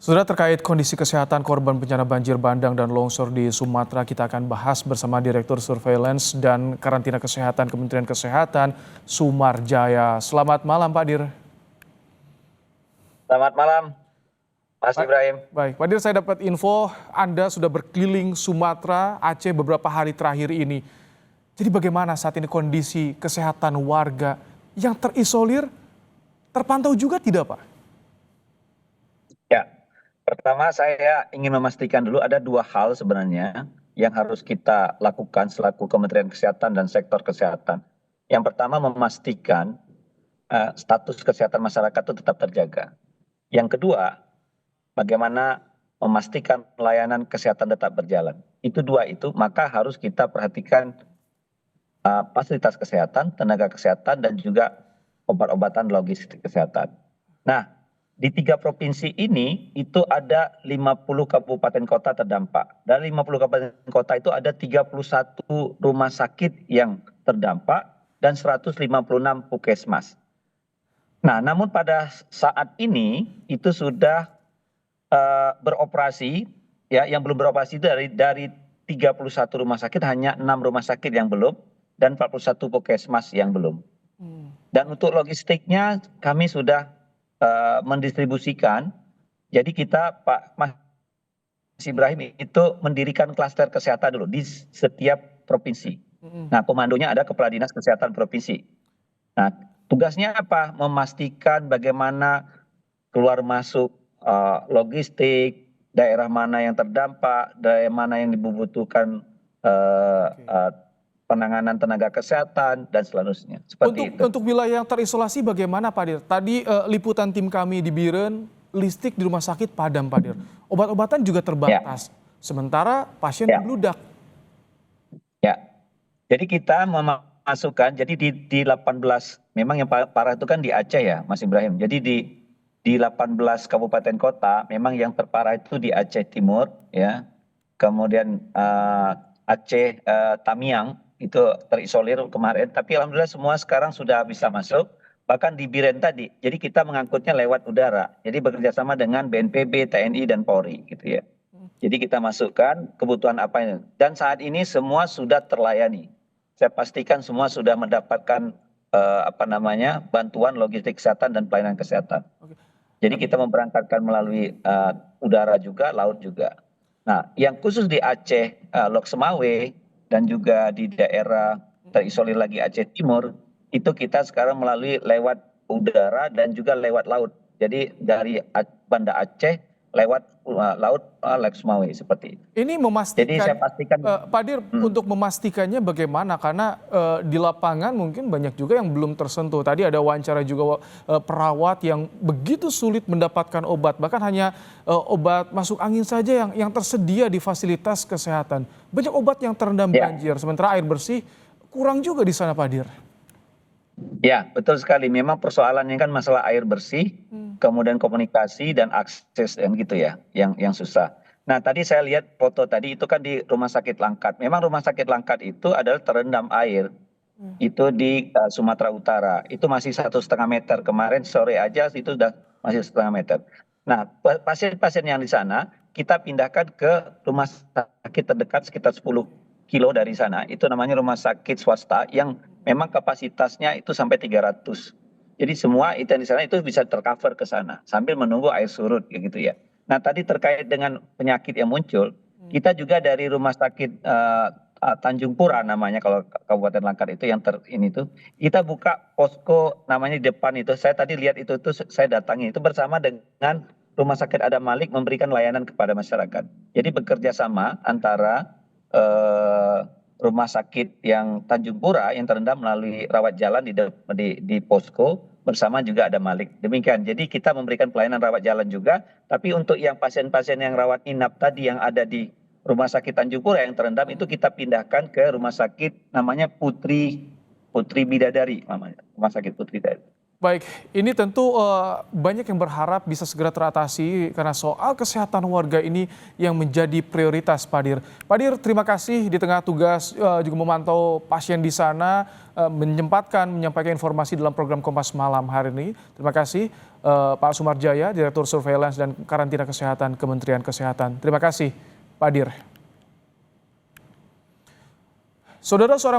Saudara, terkait kondisi kesehatan korban bencana banjir bandang dan longsor di Sumatera, kita akan bahas bersama Direktur Surveillance dan Karantina Kesehatan Kementerian Kesehatan, Sumarjaya. Selamat malam, Pak Dir. Selamat malam, Mas Ibrahim. Baik, Pak Dir, saya dapat info Anda sudah berkeliling Sumatera, Aceh beberapa hari terakhir ini. Jadi bagaimana saat ini kondisi kesehatan warga yang terisolir terpantau juga tidak, Pak? Ya, pertama saya ingin memastikan dulu ada dua hal sebenarnya yang harus kita lakukan selaku Kementerian Kesehatan dan sektor kesehatan. Yang pertama memastikan status kesehatan masyarakat itu tetap terjaga. Yang kedua, bagaimana memastikan layanan kesehatan tetap berjalan. Itu dua itu, maka harus kita perhatikan fasilitas kesehatan, tenaga kesehatan, dan juga obat-obatan logistik kesehatan. Nah, di 3 provinsi ini itu ada 50 kabupaten kota terdampak. Dari 50 kabupaten kota itu ada 31 rumah sakit yang terdampak dan 156 puskesmas. Nah, namun pada saat ini itu sudah beroperasi, ya, yang belum beroperasi itu dari 31 rumah sakit hanya 6 rumah sakit yang belum dan 41 puskesmas yang belum. Dan untuk logistiknya kami sudah mendistribusikan. Jadi kita Pak Mas Ibrahim itu mendirikan klaster kesehatan dulu di setiap provinsi. Nah, komandonya ada Kepala Dinas Kesehatan Provinsi. Nah, tugasnya apa? Memastikan bagaimana keluar masuk logistik, daerah mana yang terdampak, daerah mana yang dibutuhkan penanganan tenaga kesehatan dan selanjutnya. Seperti itu. Untuk wilayah yang terisolasi bagaimana, Pak Dir? Tadi liputan tim kami di Biren, listrik di rumah sakit padam, Pak Dir. Obat-obatan juga terbatas. Sementara pasien membludak. Ya, jadi kita memasukkan, jadi di 18, memang yang parah itu kan di Aceh ya, Mas Ibrahim. Jadi di 18 kabupaten kota, memang yang terparah itu di Aceh Timur, ya. Kemudian Aceh Tamiang itu terisolir kemarin, tapi alhamdulillah semua sekarang sudah bisa masuk. Bahkan di Biren tadi, jadi kita mengangkutnya lewat udara. Jadi bekerja sama dengan BNPB, TNI, dan Polri, gitu ya. Jadi kita masukkan kebutuhan apa ini. Dan saat ini semua sudah terlayani. Saya pastikan semua sudah mendapatkan bantuan logistik kesehatan dan pelayanan kesehatan. Jadi kita memberangkatkan melalui udara juga, laut juga. Nah, yang khusus di Aceh, Lok Semawe, dan juga di daerah terisolir lagi Aceh Timur, itu kita sekarang melalui lewat udara dan juga lewat laut. Jadi dari Banda Aceh lewat laut Lok Semawe seperti itu. Ini Jadi memastikan, saya pastikan, Pak Dir, untuk memastikannya bagaimana? Karena di lapangan mungkin banyak juga yang belum tersentuh. Tadi ada wawancara juga perawat yang begitu sulit mendapatkan obat. Bahkan hanya obat masuk angin saja yang tersedia di fasilitas kesehatan. Banyak obat yang terendam banjir, sementara air bersih kurang juga di sana, Pak Dir. Ya, betul sekali. Memang persoalannya kan masalah air bersih, kemudian komunikasi dan akses dan gitu ya, yang susah. Nah, tadi saya lihat foto tadi itu kan di Rumah Sakit Langkat. Memang Rumah Sakit Langkat itu adalah terendam air. Itu di Sumatera Utara. Itu masih 1,5 meter. Kemarin sore aja itu sudah masih 1,5 meter. Nah, pasien-pasien yang di sana kita pindahkan ke rumah sakit terdekat sekitar 10 kilo dari sana. Itu namanya rumah sakit swasta yang memang kapasitasnya itu sampai 300. Jadi semua itu yang di sana itu bisa tercover ke sana sambil menunggu air surut gitu ya. Nah, tadi terkait dengan penyakit yang muncul, kita juga dari rumah sakit Tanjung Pura namanya kalau Kabupaten Langkat itu yang ini tuh kita buka posko namanya di depan itu. Saya tadi lihat itu tuh saya datangi itu bersama dengan Rumah Sakit Adam Malik memberikan layanan kepada masyarakat. Jadi bekerja sama antara rumah sakit yang Tanjung Pura yang terendam melalui rawat jalan di posko bersama juga ada Malik. Demikian. Jadi kita memberikan pelayanan rawat jalan juga, tapi untuk yang pasien-pasien yang rawat inap tadi yang ada di Rumah Sakit Tanjung Pura yang terendam itu kita pindahkan ke rumah sakit namanya Putri Bidadari namanya. Rumah Sakit Putri Bidadari. Baik, ini tentu banyak yang berharap bisa segera teratasi karena soal kesehatan warga ini yang menjadi prioritas, Pak Dir. Pak Dir, terima kasih di tengah tugas juga memantau pasien di sana, menyempatkan menyampaikan informasi dalam program Kompas Malam hari ini. Terima kasih Pak Sumarjaya, Direktur Surveillance dan Karantina Kesehatan Kementerian Kesehatan. Terima kasih, Pak Dir. Saudara, seorang